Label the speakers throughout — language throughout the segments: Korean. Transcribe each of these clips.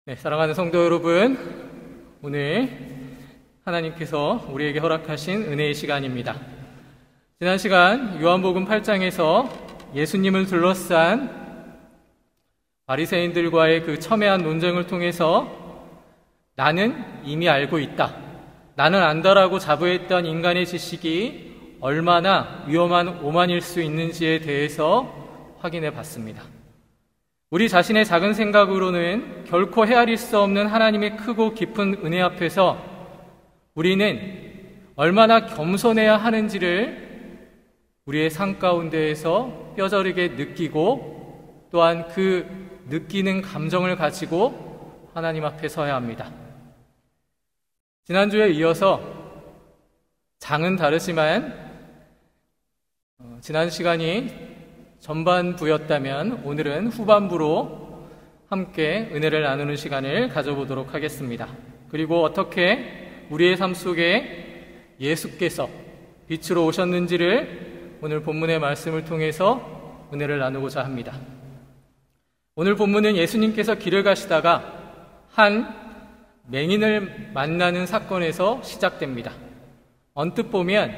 Speaker 1: 네, 사랑하는 성도 여러분, 오늘 하나님께서 우리에게 허락하신 은혜의 시간입니다. 지난 시간 요한복음 8장에서 예수님을 둘러싼 바리새인들과의 그 첨예한 논쟁을 통해서 나는 이미 알고 있다, 나는 안다라고 자부했던 인간의 지식이 얼마나 위험한 오만일 수 있는지에 대해서 확인해 봤습니다. 우리 자신의 작은 생각으로는 결코 헤아릴 수 없는 하나님의 크고 깊은 은혜 앞에서 우리는 얼마나 겸손해야 하는지를 우리의 삶 가운데에서 뼈저리게 느끼고 또한 그 느끼는 감정을 가지고 하나님 앞에 서야 합니다. 지난주에 이어서 장은 다르지만 지난 시간이 전반부였다면 오늘은 후반부로 함께 은혜를 나누는 시간을 가져보도록 하겠습니다. 그리고 어떻게 우리의 삶 속에 예수께서 빛으로 오셨는지를 오늘 본문의 말씀을 통해서 은혜를 나누고자 합니다. 오늘 본문은 예수님께서 길을 가시다가 한 맹인을 만나는 사건에서 시작됩니다. 언뜻 보면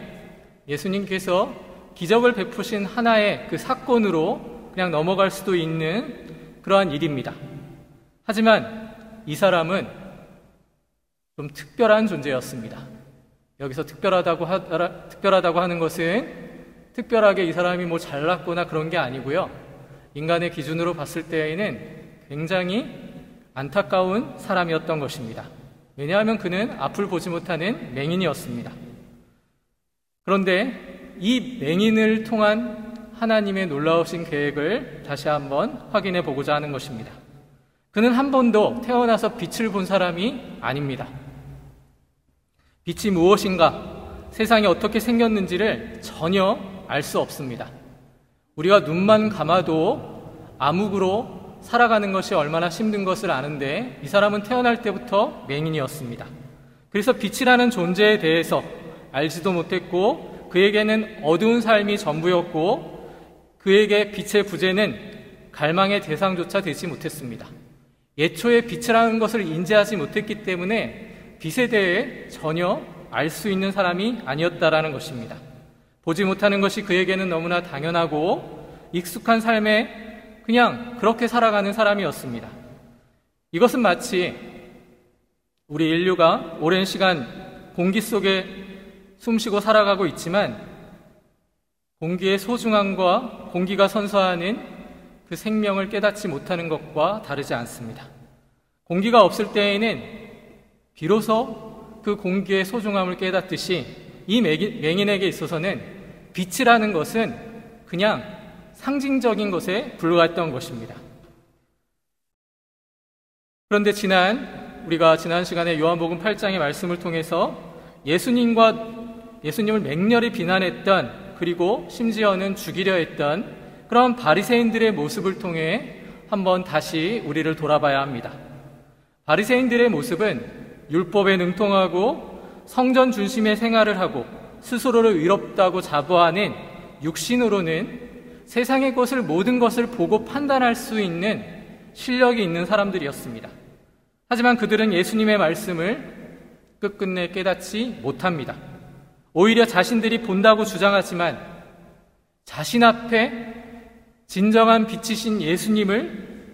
Speaker 1: 예수님께서 기적을 베푸신 하나의 그 사건으로 그냥 넘어갈 수도 있는 그러한 일입니다. 하지만 이 사람은 좀 특별한 존재였습니다. 여기서 특별하다고 하는 것은 특별하게 이 사람이 뭐 잘났거나 그런 게 아니고요. 인간의 기준으로 봤을 때에는 굉장히 안타까운 사람이었던 것입니다. 왜냐하면 그는 앞을 보지 못하는 맹인이었습니다. 그런데 이 맹인을 통한 하나님의 놀라우신 계획을 다시 한번 확인해 보고자 하는 것입니다. 그는 한 번도 태어나서 빛을 본 사람이 아닙니다. 빛이 무엇인가, 세상이 어떻게 생겼는지를 전혀 알 수 없습니다. 우리가 눈만 감아도 암흑으로 살아가는 것이 얼마나 힘든 것을 아는데 이 사람은 태어날 때부터 맹인이었습니다. 그래서 빛이라는 존재에 대해서 알지도 못했고 그에게는 어두운 삶이 전부였고 그에게 빛의 부재는 갈망의 대상조차 되지 못했습니다. 예초에 빛이라는 것을 인지하지 못했기 때문에 빛에 대해 전혀 알 수 있는 사람이 아니었다라는 것입니다. 보지 못하는 것이 그에게는 너무나 당연하고 익숙한 삶에 그냥 그렇게 살아가는 사람이었습니다. 이것은 마치 우리 인류가 오랜 시간 공기 속에 숨쉬고 살아가고 있지만 공기의 소중함과 공기가 선사하는 그 생명을 깨닫지 못하는 것과 다르지 않습니다. 공기가 없을 때에는 비로소 그 공기의 소중함을 깨닫듯이 이 맹인에게 있어서는 빛이라는 것은 그냥 상징적인 것에 불과했던 것입니다. 그런데 우리가 지난 시간에 요한복음 8장의 말씀을 통해서 예수님을 맹렬히 비난했던, 그리고 심지어는 죽이려 했던 그런 바리새인들의 모습을 통해 한번 다시 우리를 돌아봐야 합니다. 바리새인들의 모습은 율법에 능통하고 성전 중심의 생활을 하고 스스로를 의롭다고 자부하는 육신으로는 세상의 것을, 모든 것을 보고 판단할 수 있는 실력이 있는 사람들이었습니다. 하지만 그들은 예수님의 말씀을 끝끝내 깨닫지 못합니다. 오히려 자신들이 본다고 주장하지만 자신 앞에 진정한 빛이신 예수님을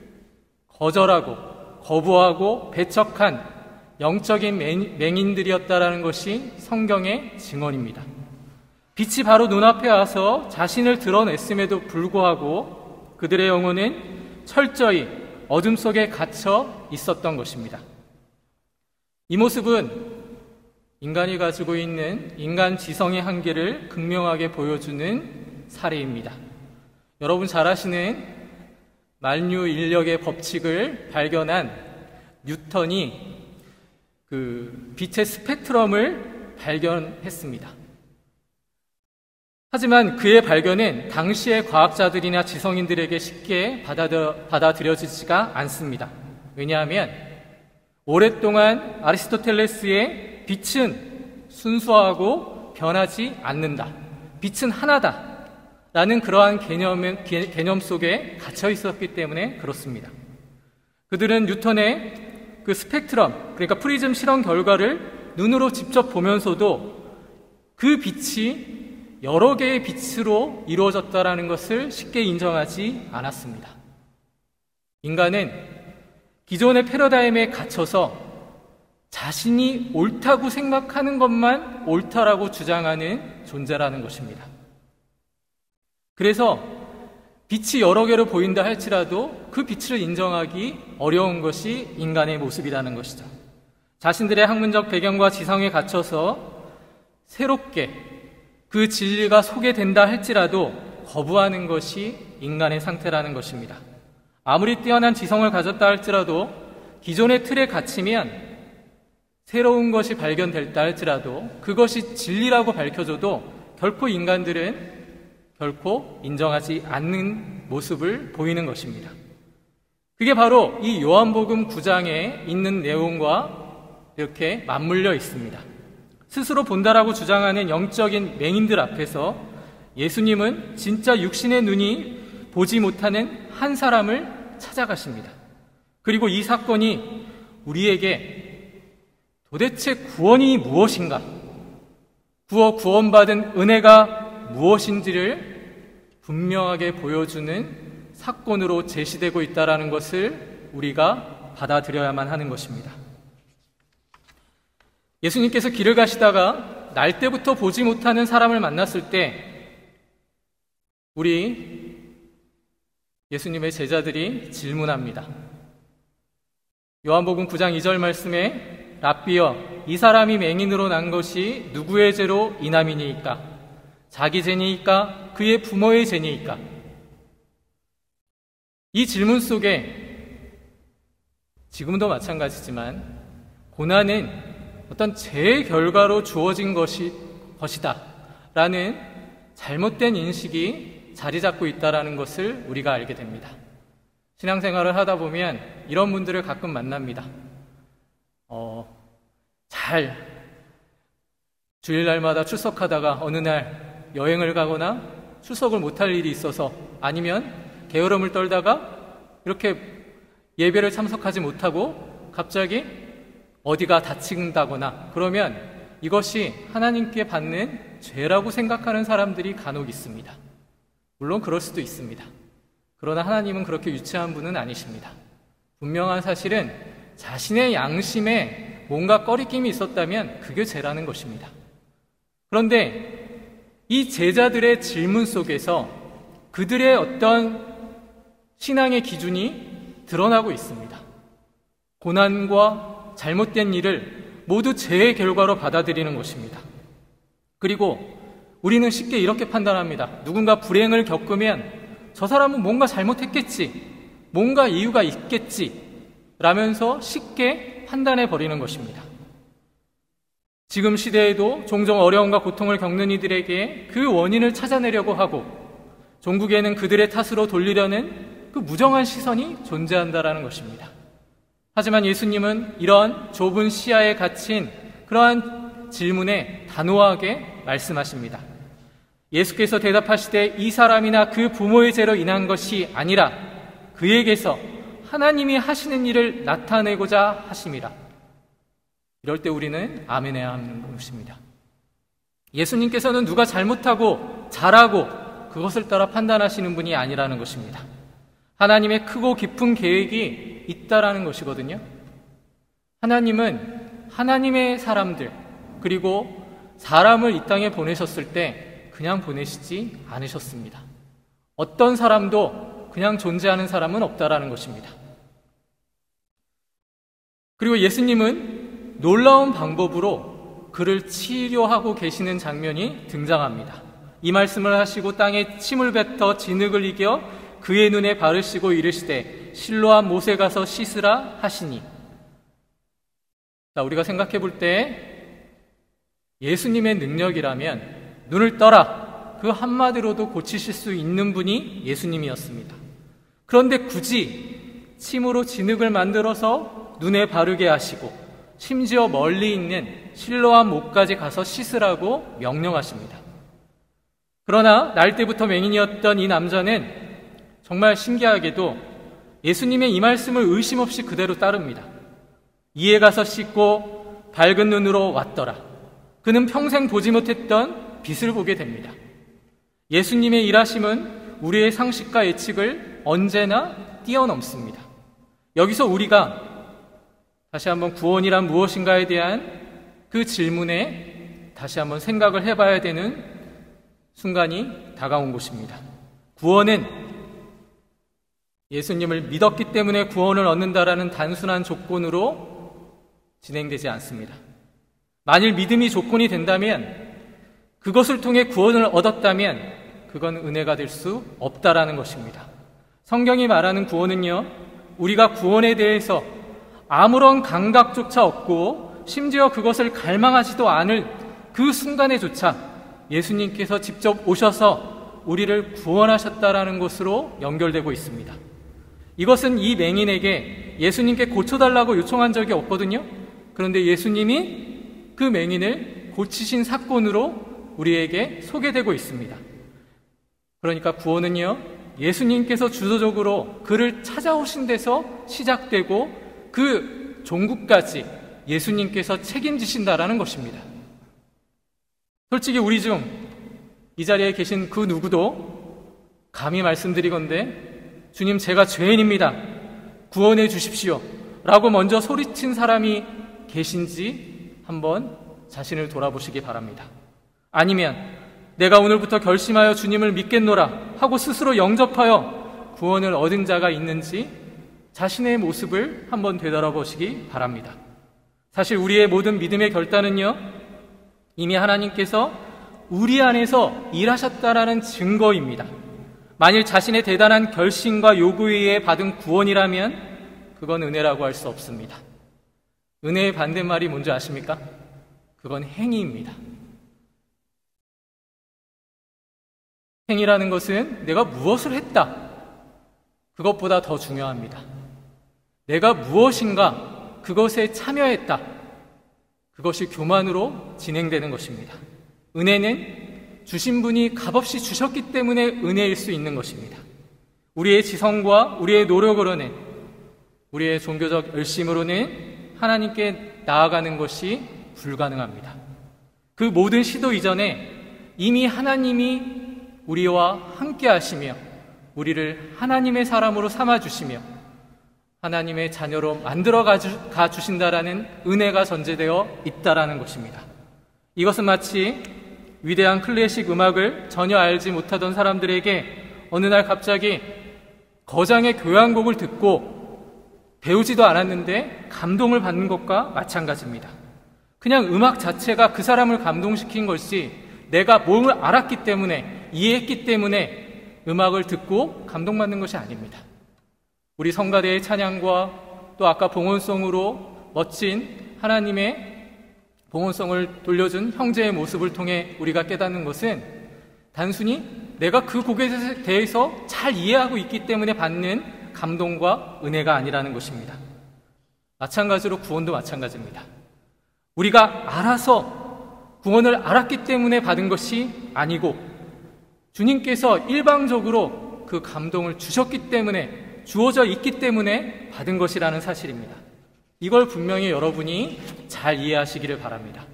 Speaker 1: 거절하고 거부하고 배척한 영적인 맹인들이었다라는 것이 성경의 증언입니다. 빛이 바로 눈앞에 와서 자신을 드러냈음에도 불구하고 그들의 영혼은 철저히 어둠 속에 갇혀 있었던 것입니다. 이 모습은 인간이 가지고 있는 인간 지성의 한계를 극명하게 보여주는 사례입니다. 여러분 잘 아시는 만유인력의 법칙을 발견한 뉴턴이 그 빛의 스펙트럼을 발견했습니다. 하지만 그의 발견은 당시의 과학자들이나 지성인들에게 쉽게 받아들여지지가 않습니다. 왜냐하면 오랫동안 아리스토텔레스의 빛은 순수하고 변하지 않는다, 빛은 하나다 라는 그러한 개념 속에 갇혀 있었기 때문에 그렇습니다. 그들은 뉴턴의 그 스펙트럼, 그러니까 프리즘 실험 결과를 눈으로 직접 보면서도 그 빛이 여러 개의 빛으로 이루어졌다는 것을 쉽게 인정하지 않았습니다. 인간은 기존의 패러다임에 갇혀서 자신이 옳다고 생각하는 것만 옳다라고 주장하는 존재라는 것입니다. 그래서 빛이 여러 개로 보인다 할지라도 그 빛을 인정하기 어려운 것이 인간의 모습이라는 것이죠. 자신들의 학문적 배경과 지성에 갇혀서 새롭게 그 진리가 소개된다 할지라도 거부하는 것이 인간의 상태라는 것입니다. 아무리 뛰어난 지성을 가졌다 할지라도 기존의 틀에 갇히면 새로운 것이 발견될다 할지라도 그것이 진리라고 밝혀져도 결코 인간들은 결코 인정하지 않는 모습을 보이는 것입니다. 그게 바로 이 요한복음 9장에 있는 내용과 이렇게 맞물려 있습니다. 스스로 본다라고 주장하는 영적인 맹인들 앞에서 예수님은 진짜 육신의 눈이 보지 못하는 한 사람을 찾아가십니다. 그리고 이 사건이 우리에게 도대체 구원이 무엇인가, 구원받은 은혜가 무엇인지를 분명하게 보여주는 사건으로 제시되고 있다는 것을 우리가 받아들여야만 하는 것입니다. 예수님께서 길을 가시다가 날 때부터 보지 못하는 사람을 만났을 때 우리 예수님의 제자들이 질문합니다. 요한복음 9장 2절 말씀에 랍비여, 이 사람이 맹인으로 난 것이 누구의 죄로 인함이니이까? 자기 죄니이까? 그의 부모의 죄니이까? 이 질문 속에 지금도 마찬가지지만 고난은 어떤 죄의 결과로 주어진 것이다 라는 잘못된 인식이 자리 잡고 있다는 것을 우리가 알게 됩니다. 신앙생활을 하다 보면 이런 분들을 가끔 만납니다. 주일날마다 출석하다가 어느 날 여행을 가거나 출석을 못할 일이 있어서 아니면 게으름을 떨다가 이렇게 예배를 참석하지 못하고 갑자기 어디가 다친다거나 그러면 이것이 하나님께 받는 죄라고 생각하는 사람들이 간혹 있습니다. 물론 그럴 수도 있습니다. 그러나 하나님은 그렇게 유치한 분은 아니십니다. 분명한 사실은 자신의 양심에 뭔가 꺼리낌이 있었다면 그게 죄라는 것입니다. 그런데 이 제자들의 질문 속에서 그들의 어떤 신앙의 기준이 드러나고 있습니다. 고난과 잘못된 일을 모두 죄의 결과로 받아들이는 것입니다. 그리고 우리는 쉽게 이렇게 판단합니다. 누군가 불행을 겪으면 저 사람은 뭔가 잘못했겠지, 뭔가 이유가 있겠지 라면서 쉽게 판단해 버리는 것입니다. 지금 시대에도 종종 어려움과 고통을 겪는 이들에게 그 원인을 찾아내려고 하고 종국에는 그들의 탓으로 돌리려는 그 무정한 시선이 존재한다라는 것입니다. 하지만 예수님은 이런 좁은 시야에 갇힌 그러한 질문에 단호하게 말씀하십니다. 예수께서 대답하시되 이 사람이나 그 부모의 죄로 인한 것이 아니라 그에게서 하나님이 하시는 일을 나타내고자 하심이라. 이럴 때 우리는 아멘해야 하는 것입니다. 예수님께서는 누가 잘못하고 잘하고 그것을 따라 판단하시는 분이 아니라는 것입니다. 하나님의 크고 깊은 계획이 있다라는 것이거든요. 하나님은 하나님의 사람들 그리고 사람을 이 땅에 보내셨을 때 그냥 보내시지 않으셨습니다. 어떤 사람도 그냥 존재하는 사람은 없다라는 것입니다. 그리고 예수님은 놀라운 방법으로 그를 치료하고 계시는 장면이 등장합니다. 이 말씀을 하시고 땅에 침을 뱉어 진흙을 이겨 그의 눈에 바르시고 이르시되 실로암 못에 가서 씻으라 하시니. 자, 우리가 생각해 볼 때 예수님의 능력이라면 눈을 떠라 그 한마디로도 고치실 수 있는 분이 예수님이었습니다. 그런데 굳이 침으로 진흙을 만들어서 눈에 바르게 하시고 심지어 멀리 있는 실로암 못까지 가서 씻으라고 명령하십니다. 그러나 날 때부터 맹인이었던 이 남자는 정말 신기하게도 예수님의 이 말씀을 의심 없이 그대로 따릅니다. 이에 가서 씻고 밝은 눈으로 왔더라. 그는 평생 보지 못했던 빛을 보게 됩니다. 예수님의 일하심은 우리의 상식과 예측을 언제나 뛰어넘습니다. 여기서 우리가 다시 한번 구원이란 무엇인가에 대한 그 질문에 다시 한번 생각을 해봐야 되는 순간이 다가온 것입니다. 구원은 예수님을 믿었기 때문에 구원을 얻는다라는 단순한 조건으로 진행되지 않습니다. 만일 믿음이 조건이 된다면, 그것을 통해 구원을 얻었다면 그건 은혜가 될 수 없다라는 것입니다. 성경이 말하는 구원은요, 우리가 구원에 대해서 아무런 감각조차 없고 심지어 그것을 갈망하지도 않을 그 순간에조차 예수님께서 직접 오셔서 우리를 구원하셨다라는 것으로 연결되고 있습니다. 이것은 이 맹인에게 예수님께 고쳐달라고 요청한 적이 없거든요. 그런데 예수님이 그 맹인을 고치신 사건으로 우리에게 소개되고 있습니다. 그러니까 구원은요, 예수님께서 주도적으로 그를 찾아오신 데서 시작되고 그 종국까지 예수님께서 책임지신다라는 것입니다. 솔직히 우리 중 이 자리에 계신 그 누구도 감히 말씀드리건대 주님, 제가 죄인입니다, 구원해 주십시오 라고 먼저 소리친 사람이 계신지 한번 자신을 돌아보시기 바랍니다. 아니면 내가 오늘부터 결심하여 주님을 믿겠노라 하고 스스로 영접하여 구원을 얻은 자가 있는지 자신의 모습을 한번 되돌아보시기 바랍니다. 사실 우리의 모든 믿음의 결단은요, 이미 하나님께서 우리 안에서 일하셨다라는 증거입니다. 만일 자신의 대단한 결심과 요구에 의해 받은 구원이라면 그건 은혜라고 할 수 없습니다. 은혜의 반대말이 뭔지 아십니까? 그건 행위입니다. 행위라는 것은 내가 무엇을 했다, 그것보다 더 중요합니다. 내가 무엇인가 그것에 참여했다, 그것이 교만으로 진행되는 것입니다. 은혜는 주신 분이 값없이 주셨기 때문에 은혜일 수 있는 것입니다. 우리의 지성과 우리의 노력으로는, 우리의 종교적 열심으로는 하나님께 나아가는 것이 불가능합니다. 그 모든 시도 이전에 이미 하나님이 우리와 함께 하시며 우리를 하나님의 사람으로 삼아주시며 하나님의 자녀로 만들어 가 주신다라는 은혜가 전제되어 있다라는 것입니다. 이것은 마치 위대한 클래식 음악을 전혀 알지 못하던 사람들에게 어느 날 갑자기 거장의 교향곡을 듣고 배우지도 않았는데 감동을 받는 것과 마찬가지입니다. 그냥 음악 자체가 그 사람을 감동시킨 것이 내가 뭘 알았기 때문에, 이해했기 때문에 음악을 듣고 감동받는 것이 아닙니다. 우리 성가대의 찬양과 또 아까 봉헌송으로 멋진 하나님의 봉헌송을 돌려준 형제의 모습을 통해 우리가 깨닫는 것은 단순히 내가 그 곡에 대해서 잘 이해하고 있기 때문에 받는 감동과 은혜가 아니라는 것입니다. 마찬가지로 구원도 마찬가지입니다. 우리가 알아서 구원을 알았기 때문에 받은 것이 아니고 주님께서 일방적으로 그 감동을 주셨기 때문에, 주어져 있기 때문에 받은 것이라는 사실입니다. 이걸 분명히 여러분이 잘 이해하시기를 바랍니다.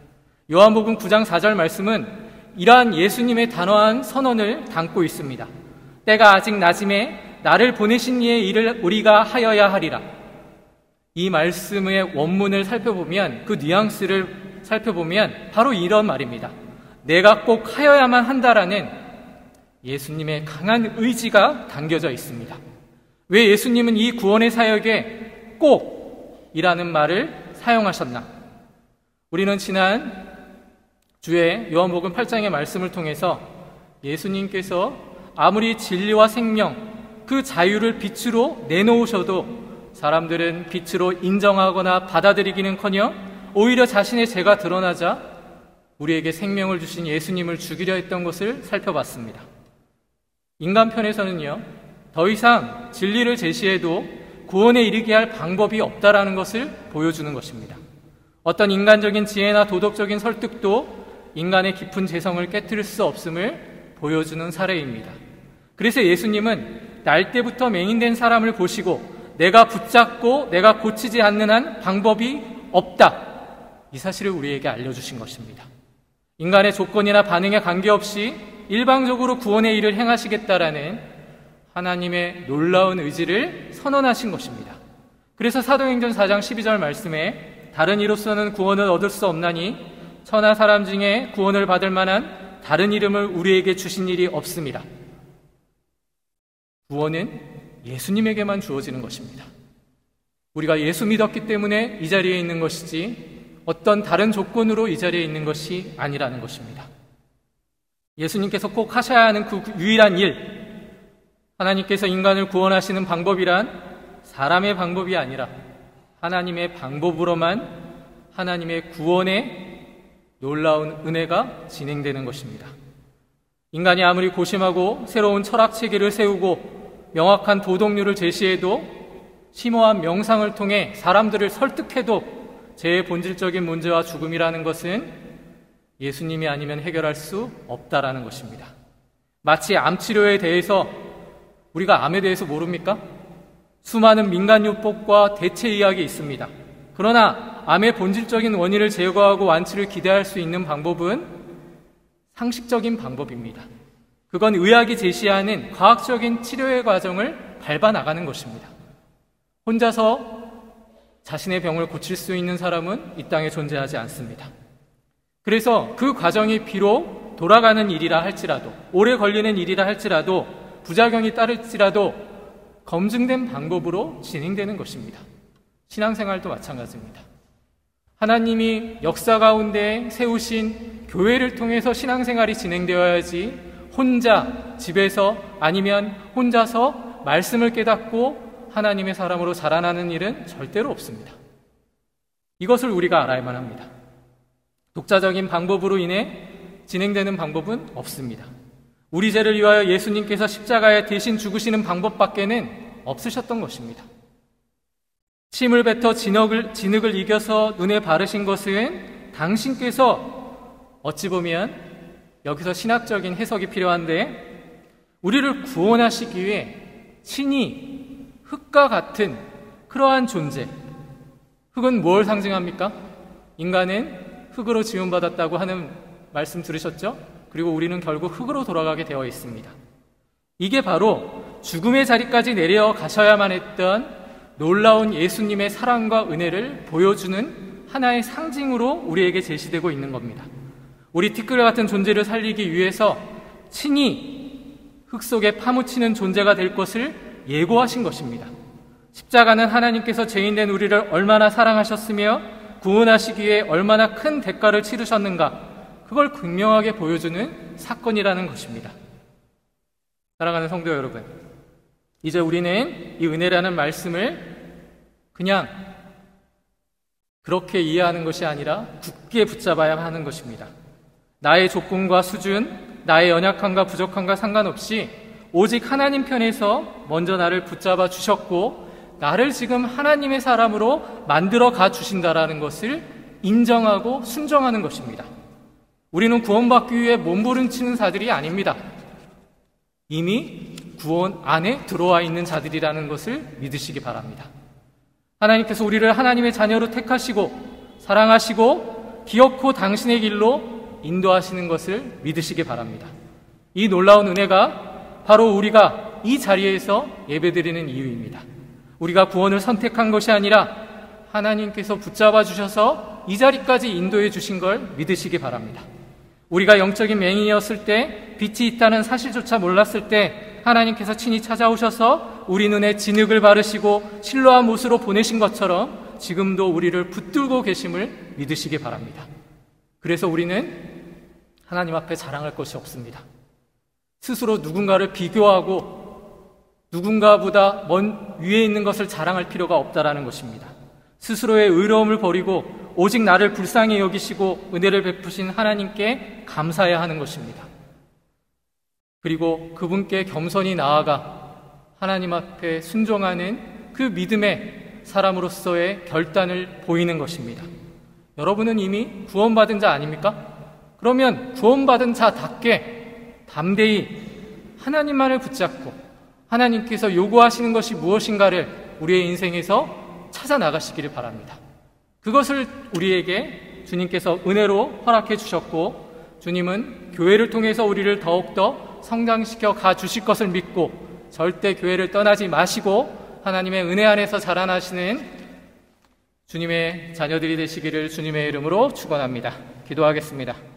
Speaker 1: 요한복음 9장 4절 말씀은 이러한 예수님의 단호한 선언을 담고 있습니다. 때가 아직 낮음에 나를 보내신 이의 일을 우리가 하여야 하리라. 이 말씀의 원문을 살펴보면, 그 뉘앙스를 살펴보면 바로 이런 말입니다. 내가 꼭 하여야만 한다라는 예수님의 강한 의지가 담겨져 있습니다. 왜 예수님은 이 구원의 사역에 꼭 이라는 말을 사용하셨나? 우리는 지난 주에 요한복음 8장의 말씀을 통해서 예수님께서 아무리 진리와 생명, 그 자유를 빛으로 내놓으셔도 사람들은 빛으로 인정하거나 받아들이기는커녕 오히려 자신의 죄가 드러나자 우리에게 생명을 주신 예수님을 죽이려 했던 것을 살펴봤습니다. 인간 편에서는요, 더 이상 진리를 제시해도 구원에 이르게 할 방법이 없다라는 것을 보여주는 것입니다. 어떤 인간적인 지혜나 도덕적인 설득도 인간의 깊은 재성을 깨트릴 수 없음을 보여주는 사례입니다. 그래서 예수님은 날 때부터 맹인된 사람을 보시고 내가 붙잡고 내가 고치지 않는 한 방법이 없다. 이 사실을 우리에게 알려주신 것입니다. 인간의 조건이나 반응에 관계없이 일방적으로 구원의 일을 행하시겠다라는 하나님의 놀라운 의지를 선언하신 것입니다. 그래서 사도행전 4장 12절 말씀에 다른 이로서는 구원을 얻을 수 없나니 천하 사람 중에 구원을 받을 만한 다른 이름을 우리에게 주신 일이 없습니다. 구원은 예수님에게만 주어지는 것입니다. 우리가 예수 믿었기 때문에 이 자리에 있는 것이지 어떤 다른 조건으로 이 자리에 있는 것이 아니라는 것입니다. 예수님께서 꼭 하셔야 하는 그 유일한 일, 하나님께서 인간을 구원하시는 방법이란 사람의 방법이 아니라 하나님의 방법으로만 하나님의 구원의 놀라운 은혜가 진행되는 것입니다. 인간이 아무리 고심하고 새로운 철학 체계를 세우고 명확한 도덕률을 제시해도 심오한 명상을 통해 사람들을 설득해도 죄의 본질적인 문제와 죽음이라는 것은 예수님이 아니면 해결할 수 없다라는 것입니다. 마치 암 치료에 대해서 우리가 암에 대해서 모릅니까? 수많은 민간요법과 대체의학이 있습니다. 그러나 암의 본질적인 원인을 제거하고 완치를 기대할 수 있는 방법은 상식적인 방법입니다. 그건 의학이 제시하는 과학적인 치료의 과정을 밟아 나가는 것입니다. 혼자서 자신의 병을 고칠 수 있는 사람은 이 땅에 존재하지 않습니다. 그래서 그 과정이 비록 돌아가는 일이라 할지라도, 오래 걸리는 일이라 할지라도, 부작용이 따를지라도 검증된 방법으로 진행되는 것입니다. 신앙생활도 마찬가지입니다. 하나님이 역사 가운데 세우신 교회를 통해서 신앙생활이 진행되어야지 혼자 집에서 아니면 혼자서 말씀을 깨닫고 하나님의 사람으로 자라나는 일은 절대로 없습니다. 이것을 우리가 알아야만 합니다. 독자적인 방법으로 인해 진행되는 방법은 없습니다. 우리 죄를 위하여 예수님께서 십자가에 대신 죽으시는 방법밖에는 없으셨던 것입니다. 침을 뱉어 진흙을 이겨서 눈에 바르신 것은 당신께서 어찌 보면 여기서 신학적인 해석이 필요한데 우리를 구원하시기 위해 친히 흙과 같은 그러한 존재, 흙은 뭘 상징합니까? 인간은 흙으로 지음받았다고 하는 말씀 들으셨죠? 그리고 우리는 결국 흙으로 돌아가게 되어 있습니다. 이게 바로 죽음의 자리까지 내려가셔야만 했던 놀라운 예수님의 사랑과 은혜를 보여주는 하나의 상징으로 우리에게 제시되고 있는 겁니다. 우리 티끌 같은 존재를 살리기 위해서 친히 흙 속에 파묻히는 존재가 될 것을 예고하신 것입니다. 십자가는 하나님께서 죄인된 우리를 얼마나 사랑하셨으며 구원하시기 위해 얼마나 큰 대가를 치르셨는가, 그걸 극명하게 보여주는 사건이라는 것입니다. 사랑하는 성도 여러분, 이제 우리는 이 은혜라는 말씀을 그냥 그렇게 이해하는 것이 아니라 굳게 붙잡아야 하는 것입니다. 나의 조건과 수준, 나의 연약함과 부족함과 상관없이 오직 하나님 편에서 먼저 나를 붙잡아 주셨고 나를 지금 하나님의 사람으로 만들어 가 주신다라는 것을 인정하고 순종하는 것입니다. 우리는 구원받기 위해 몸부림치는 자들이 아닙니다. 이미 구원 안에 들어와 있는 자들이라는 것을 믿으시기 바랍니다. 하나님께서 우리를 하나님의 자녀로 택하시고 사랑하시고 기어코 당신의 길로 인도하시는 것을 믿으시기 바랍니다. 이 놀라운 은혜가 바로 우리가 이 자리에서 예배드리는 이유입니다. 우리가 구원을 선택한 것이 아니라 하나님께서 붙잡아 주셔서 이 자리까지 인도해 주신 걸 믿으시기 바랍니다. 우리가 영적인 맹인이었을 때, 빛이 있다는 사실조차 몰랐을 때 하나님께서 친히 찾아오셔서 우리 눈에 진흙을 바르시고 실로한 못으로 보내신 것처럼 지금도 우리를 붙들고 계심을 믿으시기 바랍니다. 그래서 우리는 하나님 앞에 자랑할 것이 없습니다. 스스로 누군가를 비교하고 누군가보다 먼 위에 있는 것을 자랑할 필요가 없다라는 것입니다. 스스로의 의로움을 버리고 오직 나를 불쌍히 여기시고 은혜를 베푸신 하나님께 감사해야 하는 것입니다. 그리고 그분께 겸손히 나아가 하나님 앞에 순종하는 그 믿음의 사람으로서의 결단을 보이는 것입니다. 여러분은 이미 구원받은 자 아닙니까? 그러면 구원받은 자답게 담대히 하나님만을 붙잡고 하나님께서 요구하시는 것이 무엇인가를 우리의 인생에서 찾아 나가시기를 바랍니다. 그것을 우리에게 주님께서 은혜로 허락해 주셨고, 주님은 교회를 통해서 우리를 더욱더 성장시켜 가 주실 것을 믿고 절대 교회를 떠나지 마시고 하나님의 은혜 안에서 자라나시는 주님의 자녀들이 되시기를 주님의 이름으로 축원합니다. 기도하겠습니다.